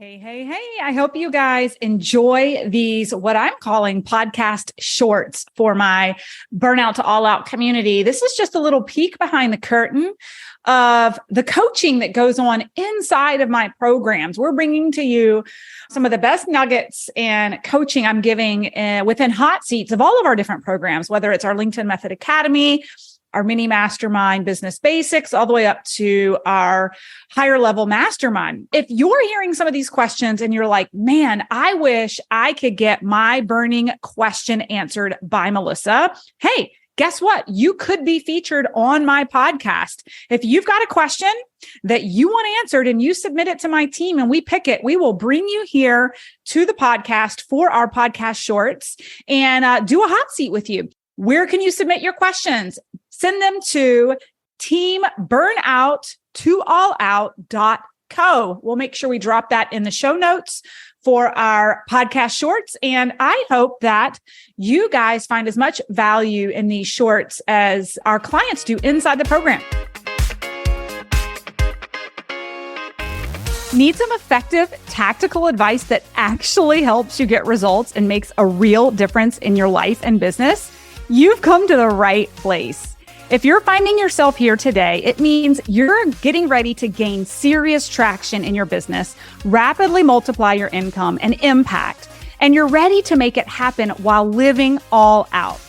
Hey, hey, hey. I hope you guys enjoy these, what I'm calling podcast shorts for my Burnout to All Out community. This is just a little peek behind the curtain of the coaching that goes on inside of my programs. We're bringing to you some of the best nuggets and coaching I'm giving within hot seats of all of our different programs, whether it's our LinkedIn Method Academy, our mini mastermind business basics, all the way up to our higher level mastermind. If you're hearing some of these questions and you're like, man, I wish I could get my burning question answered by Melissa. Hey, guess what? You could be featured on my podcast. If you've got a question that you want answered and you submit it to my team and we pick it, we will bring you here to the podcast for our podcast shorts and do a hot seat with you. Where can you submit your questions? Send them to teamburnouttooallout.co. We'll make sure we drop that in the show notes for our podcast shorts. And I hope that you guys find as much value in these shorts as our clients do inside the program. Need some effective tactical advice that actually helps you get results and makes a real difference in your life and business? You've come to the right place. If you're finding yourself here today, it means you're getting ready to gain serious traction in your business, rapidly multiply your income and impact, and you're ready to make it happen while living all out.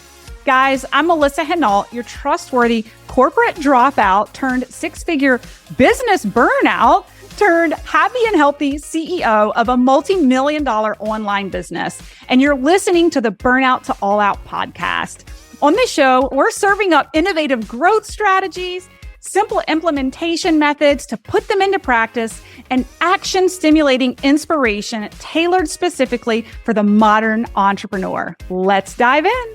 Guys, I'm Melissa Henault, your trustworthy corporate dropout turned six-figure business burnout turned happy and healthy CEO of a multi-million-dollar online business. And you're listening to the Burnout to All Out podcast. On this show, we're serving up innovative growth strategies, simple implementation methods to put them into practice, and action-stimulating inspiration tailored specifically for the modern entrepreneur. Let's dive in.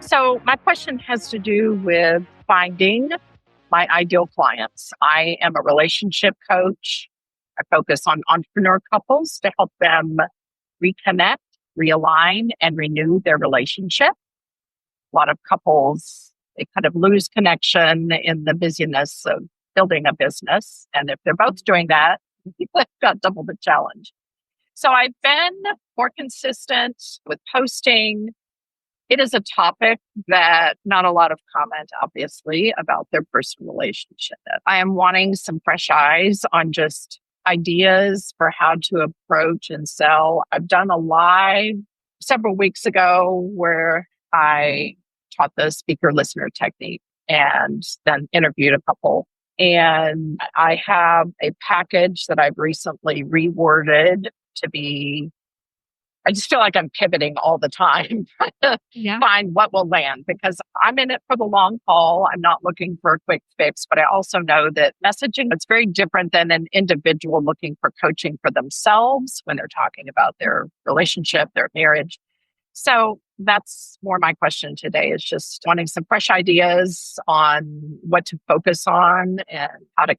So my question has to do with finding my ideal clients. I am a relationship coach. I focus on entrepreneur couples to help them reconnect, realign, and renew their relationship. A lot of couples, they kind of lose connection in the busyness of building a business. And if they're both doing that, they've got double the challenge. So I've been more consistent with posting. It is a topic that not a lot of comment, obviously, about their personal relationship. I am wanting some fresh eyes on just ideas for how to approach and sell. I've done a live several weeks ago where I taught the speaker listener technique and then interviewed a couple. And I have a package that I've recently reworded to be, I just feel like I'm pivoting all the time, trying to find what will land because I'm in it for the long haul. I'm not looking for a quick fix, but I also know that messaging is very different than an individual looking for coaching for themselves when they're talking about their relationship, their marriage. So that's more my question today is just wanting some fresh ideas on what to focus on and how to.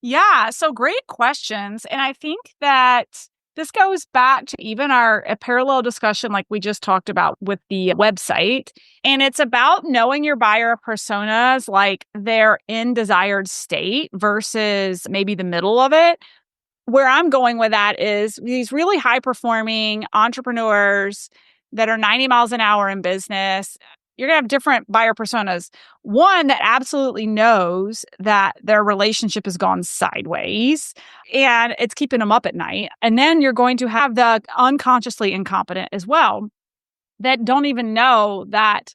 Yeah, so great questions. And I think that this goes back to even a parallel discussion like we just talked about with the website. And it's about knowing your buyer personas, like their in desired state versus maybe the middle of it. Where I'm going with that is these really high performing entrepreneurs that are 90 miles an hour in business. You're going to have different buyer personas. One that absolutely knows that their relationship has gone sideways and it's keeping them up at night. And then you're going to have the unconsciously incompetent as well that don't even know that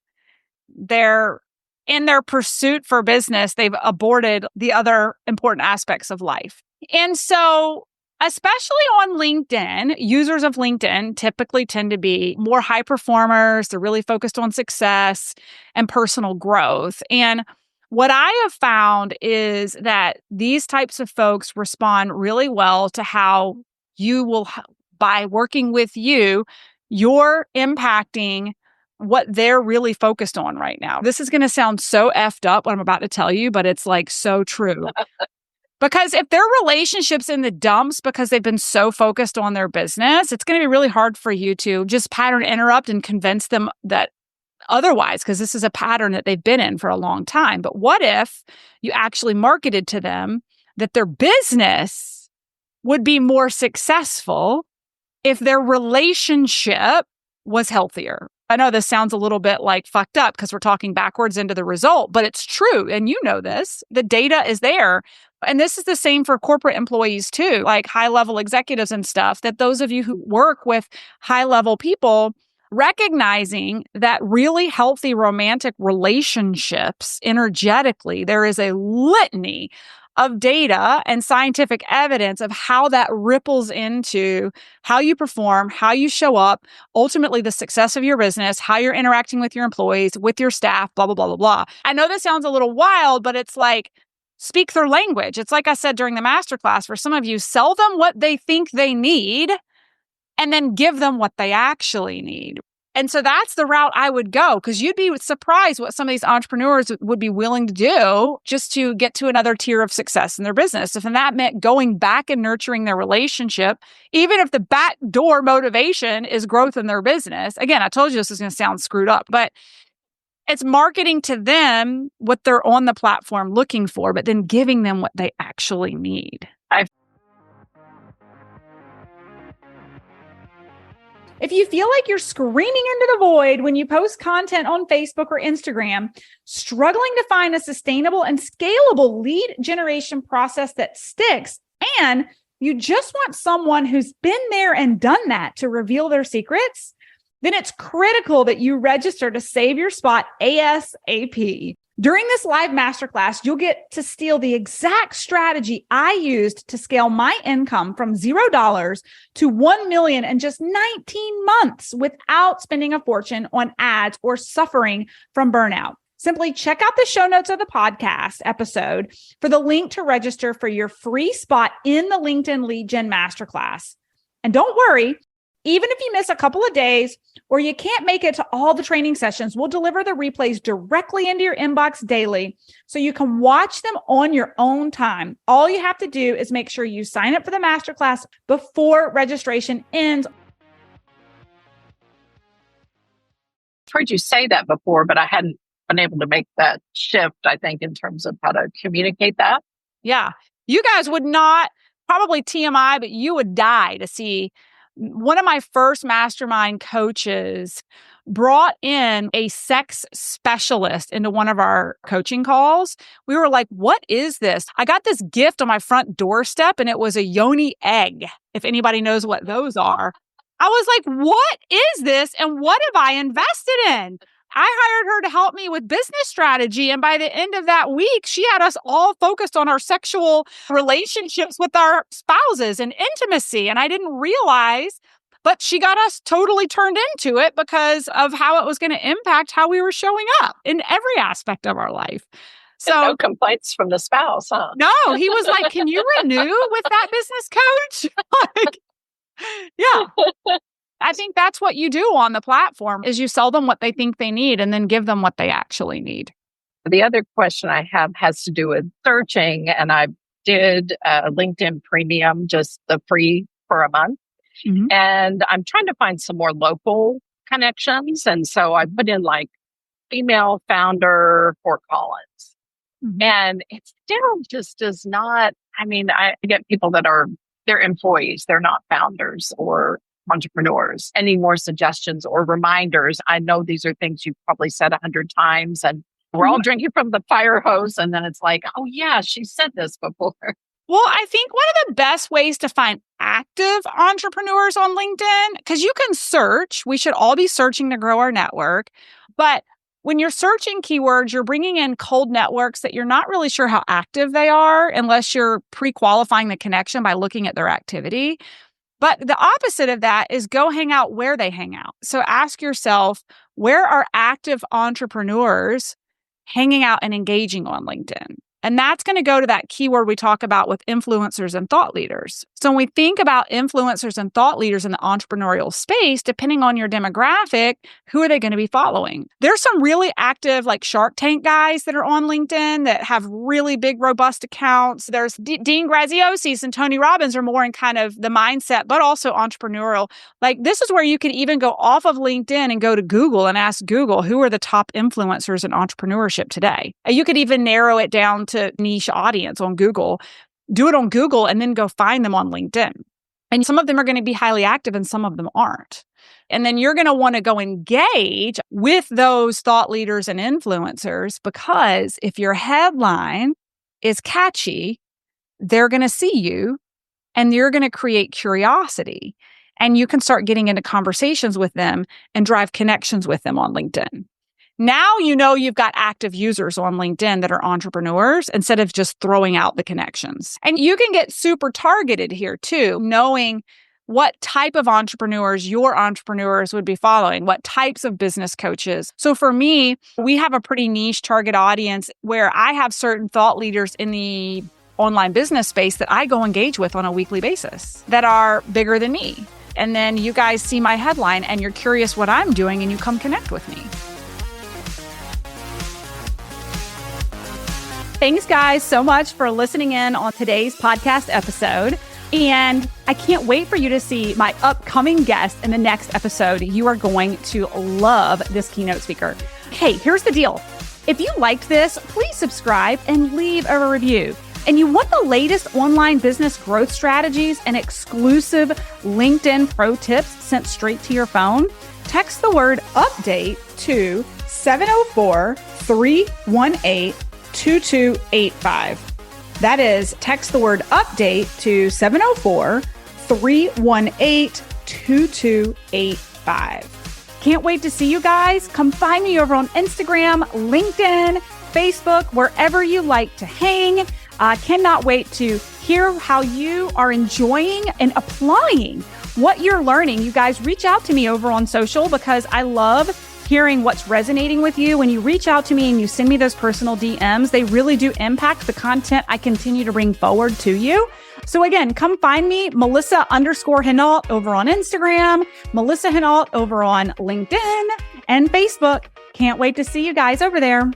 they're in their pursuit for business. They've aborted the other important aspects of life. And so especially on LinkedIn, users of LinkedIn typically tend to be more high performers. They're really focused on success and personal growth. And what I have found is that these types of folks respond really well to how you will, by working with you, you're impacting what they're really focused on right now. This is going to sound so effed up what I'm about to tell you, but it's like so true. Because if their relationship's in the dumps because they've been so focused on their business, it's going to be really hard for you to just pattern interrupt and convince them that otherwise, because this is a pattern that they've been in for a long time. But what if you actually marketed to them that their business would be more successful if their relationship was healthier? I know this sounds a little bit like fucked up because we're talking backwards into the result, but it's true. And you know this, the data is there. And this is the same for corporate employees too, like high-level executives and stuff, that those of you who work with high-level people, recognizing that really healthy romantic relationships energetically, there is a litany of data and scientific evidence of how that ripples into how you perform, how you show up, ultimately the success of your business, how you're interacting with your employees, with your staff, blah, blah, blah, blah, blah. I know this sounds a little wild, but it's like, speak their language. It's like I said during the masterclass, for some of you, sell them what they think they need and then give them what they actually need. And so that's the route I would go, because you'd be surprised what some of these entrepreneurs would be willing to do just to get to another tier of success in their business. If that meant going back and nurturing their relationship, even if the backdoor motivation is growth in their business. Again, I told you this is going to sound screwed up, but it's marketing to them what they're on the platform looking for, but then giving them what they actually need. If you feel like you're screaming into the void when you post content on Facebook or Instagram, struggling to find a sustainable and scalable lead generation process that sticks, and you just want someone who's been there and done that to reveal their secrets, then it's critical that you register to save your spot ASAP. During this live masterclass, you'll get to steal the exact strategy I used to scale my income from $0 to 1 million in just 19 months without spending a fortune on ads or suffering from burnout. Simply check out the show notes of the podcast episode for the link to register for your free spot in the LinkedIn Lead Gen Masterclass. And don't worry, even if you miss a couple of days or you can't make it to all the training sessions, we'll deliver the replays directly into your inbox daily so you can watch them on your own time. All you have to do is make sure you sign up for the masterclass before registration ends. I've heard you say that before, but I hadn't been able to make that shift, I think, in terms of how to communicate that. Yeah. You guys would not, probably TMI, but you would die to see. One of my first mastermind coaches brought in a sex specialist into one of our coaching calls. We were like, what is this? I got this gift on my front doorstep and it was a yoni egg, if anybody knows what those are. I was like, what is this? And what have I invested in? I hired her to help me with business strategy. And by the end of that week, she had us all focused on our sexual relationships with our spouses and intimacy. And I didn't realize, but she got us totally turned into it because of how it was going to impact how we were showing up in every aspect of our life. So no complaints from the spouse, huh? No, he was like, can you renew with that business coach? Like, yeah. I think that's what you do on the platform is you sell them what they think they need and then give them what they actually need. The other question I have has to do with searching, and I did LinkedIn Premium, just the free for a month. Mm-hmm. And I'm trying to find some more local connections. And so I put in like female founder Fort Collins. Mm-hmm. And it still just does not, I mean, I get people that they're employees, they're not founders or entrepreneurs. Any more suggestions or reminders? I know these are things you've probably said 100 times and we're all drinking from the fire hose. And then it's like, oh yeah, she said this before. Well, I think one of the best ways to find active entrepreneurs on LinkedIn, because you can search, we should all be searching to grow our network. But when you're searching keywords, you're bringing in cold networks that you're not really sure how active they are unless you're pre-qualifying the connection by looking at their activity. But the opposite of that is go hang out where they hang out. So ask yourself, where are active entrepreneurs hanging out and engaging on LinkedIn? And that's going to go to that keyword we talk about with influencers and thought leaders. So when we think about influencers and thought leaders in the entrepreneurial space, depending on your demographic, who are they going to be following? There's some really active like Shark Tank guys that are on LinkedIn that have really big, robust accounts. There's Dean Graziosi and Tony Robbins are more in kind of the mindset, but also entrepreneurial. Like this is where you could even go off of LinkedIn and go to Google and ask Google, who are the top influencers in entrepreneurship today? You could even narrow it down to niche audience on Google, do it on Google, and then go find them on LinkedIn. And some of them are going to be highly active and some of them aren't. And then you're going to want to go engage with those thought leaders and influencers, because if your headline is catchy, they're going to see you and you're going to create curiosity. And you can start getting into conversations with them and drive connections with them on LinkedIn. Now you know you've got active users on LinkedIn that are entrepreneurs instead of just throwing out the connections. And you can get super targeted here too, knowing what type of entrepreneurs your entrepreneurs would be following, what types of business coaches. So for me, we have a pretty niche target audience where I have certain thought leaders in the online business space that I go engage with on a weekly basis that are bigger than me. And then you guys see my headline and you're curious what I'm doing and you come connect with me. Thanks, guys, so much for listening in on today's podcast episode. And I can't wait for you to see my upcoming guest in the next episode. You are going to love this keynote speaker. Hey, here's the deal. If you liked this, please subscribe and leave a review. And you want the latest online business growth strategies and exclusive LinkedIn pro tips sent straight to your phone? Text the word update to 704-318-2285. That is, text the word update to 704-318-2285. Can't wait to see you guys. Come find me over on Instagram, LinkedIn, Facebook, wherever you like to hang. Cannot wait to hear how you are enjoying and applying what you're learning. You guys reach out to me over on social because I love hearing what's resonating with you. When you reach out to me and you send me those personal DMs, they really do impact the content I continue to bring forward to you. So again, come find me, Melissa_Henault over on Instagram, Melissa Henault over on LinkedIn and Facebook. Can't wait to see you guys over there.